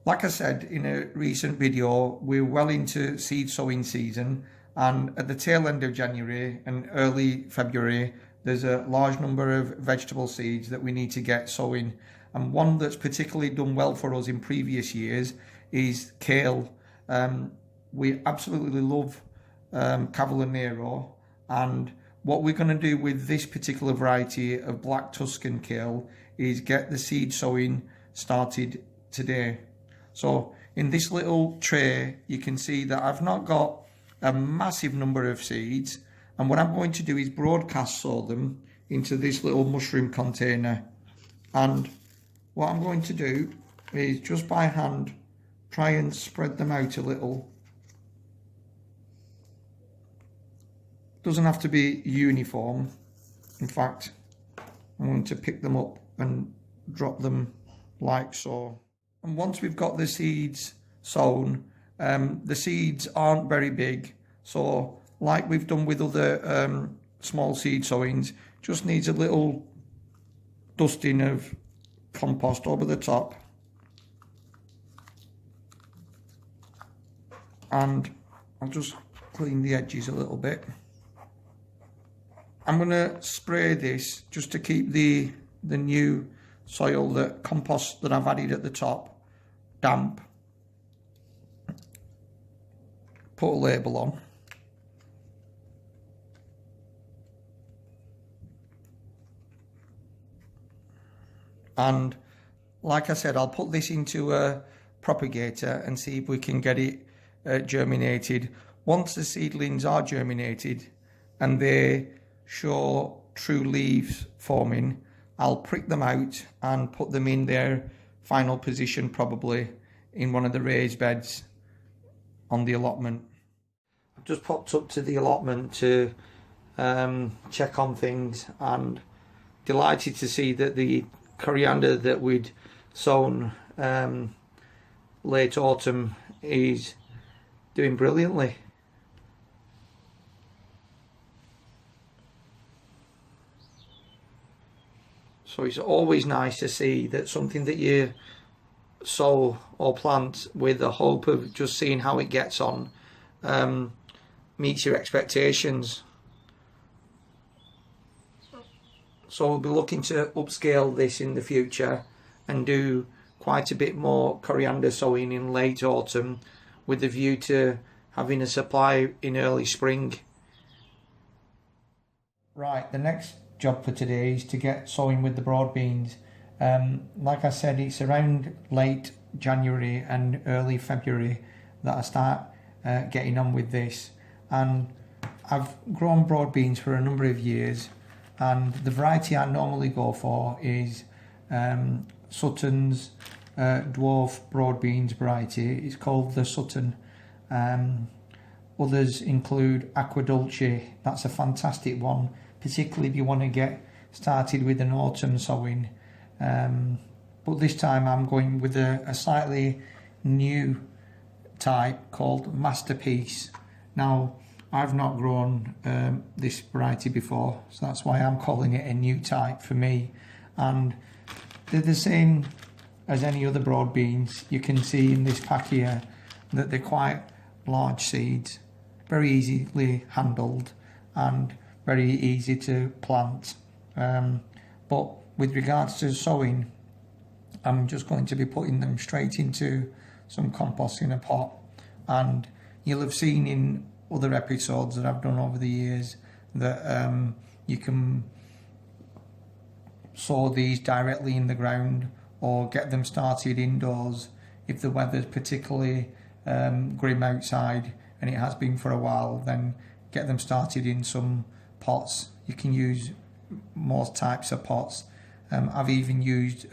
Like I said in a recent video, we're well into seed sowing season, and at the tail end of January and early February, there's a large number of vegetable seeds that we need to get sowing. And one that's particularly done well for us in previous years is kale. We absolutely love Cavallonero, and what we're going to do with this particular variety of black Tuscan kale is get the seed sowing started today. So in this little tray, you can see that I've not got a massive number of seeds, and what I'm going to do is broadcast sow them into this little mushroom container. And what I'm going to do is just by hand try and spread them out a little. Doesn't have to be uniform. In fact, I'm going to pick them up and drop them like so. And once we've got the seeds sown, the seeds aren't very big, so like we've done with other small seed sowings, just needs a little dusting of compost over the top. And I'll just clean the edges a little bit. I'm going to spray this just to keep the new soil, the compost that I've added at the top, damp. Put a label on. And like I said, I'll put this into a propagator and see if we can get it germinated. Once the seedlings are germinated and they show true leaves forming, I'll prick them out and put them in their final position, probably in one of the raised beds on the allotment. I've just popped up to the allotment to check on things, and delighted to see that the coriander that we'd sown late autumn is doing brilliantly. So it's always nice to see that something that you sow or plant with the hope of just seeing how it gets on meets your expectations. So we'll be looking to upscale this in the future and do quite a bit more coriander sowing in late autumn, with the view to having a supply in early spring. Right, the next job for today is to get sowing with the broad beans. Like I said, it's around late January and early February that I start getting on with this, and I've grown broad beans for a number of years, and the variety I normally go for is Sutton's dwarf broad beans variety. It's called the Sutton. Others include Aqua Dulce. That's a fantastic one, particularly if you want to get started with an autumn sowing. But this time I'm going with a slightly new type called Masterpiece. Now, I've not grown this variety before, so that's why I'm calling it a new type for me. And they're the same as any other broad beans. You can see in this pack here that they're quite large seeds, very easily handled and very easy to plant. But with regards to sowing, I'm just going to be putting them straight into some compost in a pot. And you'll have seen in other episodes that I've done over the years that you can sow these directly in the ground or get them started indoors if the weather's particularly grim outside, and it has been for a while. Then get them started in some pots. You can use most types of pots. I've even used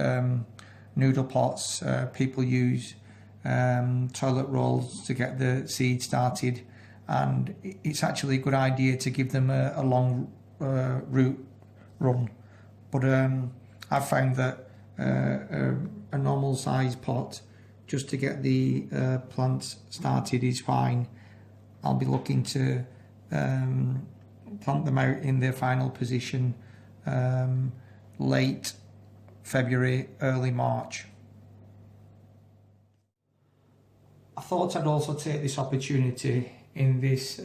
noodle pots. People use toilet rolls to get the seed started, and it's actually a good idea to give them a long root run. But I've found that a normal size pot just to get the plants started is fine. I'll be looking to plant them out in their final position late February, early March. I thought I'd also take this opportunity in this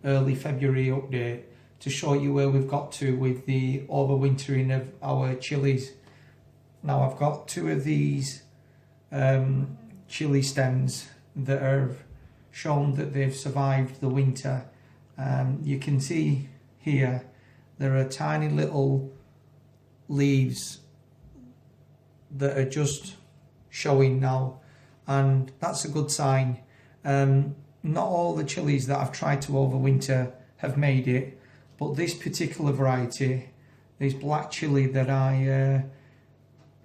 early February update to show you where we've got to with the overwintering of our chilies. Now I've got 2 of these chili stems that have shown that they've survived the winter. You can see here there are tiny little leaves that are just showing now, and that's a good sign. Not all the chilies that I've tried to overwinter have made it, but this particular variety, this black chili that I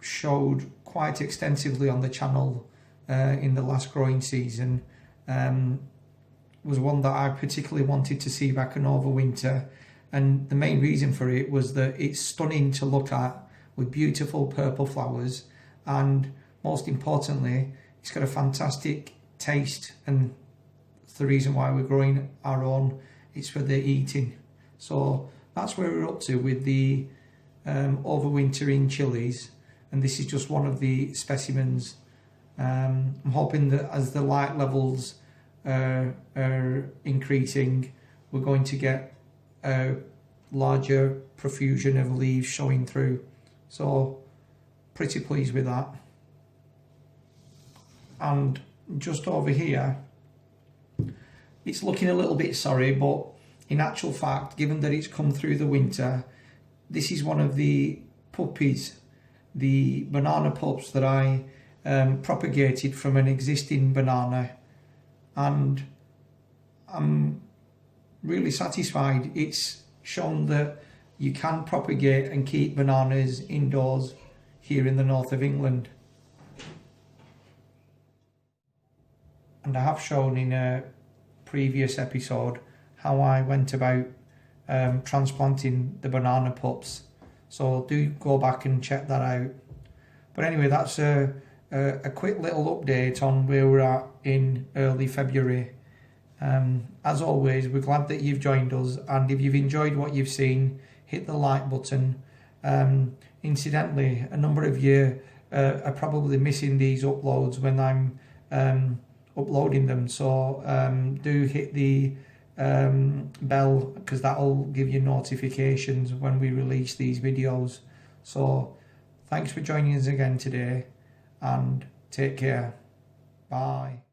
showed quite extensively on the channel in the last growing season, was one that I particularly wanted to see if I can overwinter. And the main reason for it was that it's stunning to look at with beautiful purple flowers, and most importantly it's got a fantastic taste, and it's the reason why we're growing our own. It's for the eating. So that's where we're up to with the overwintering chilies, and this is just one of the specimens. I'm hoping that as the light levels are increasing, we're going to get a larger profusion of leaves showing through. So pretty pleased with that. And just over here, it's looking a little bit sorry, but in actual fact, given that it's come through the winter, this is one of the puppies, the banana pups that I propagated from an existing banana, and I'm really satisfied. It's shown that you can propagate and keep bananas indoors here in the north of England. And I have shown in a previous episode how I went about transplanting the banana pups, so do go back and check that out. But anyway, that's a quick little update on where we're at in early February. As always, we're glad that you've joined us, and if you've enjoyed what you've seen, hit the like button. Incidentally, a number of you are probably missing these uploads when I'm uploading them, so do hit the bell, because that'll give you notifications when we release these videos. So thanks for joining us again today, and take care. Bye.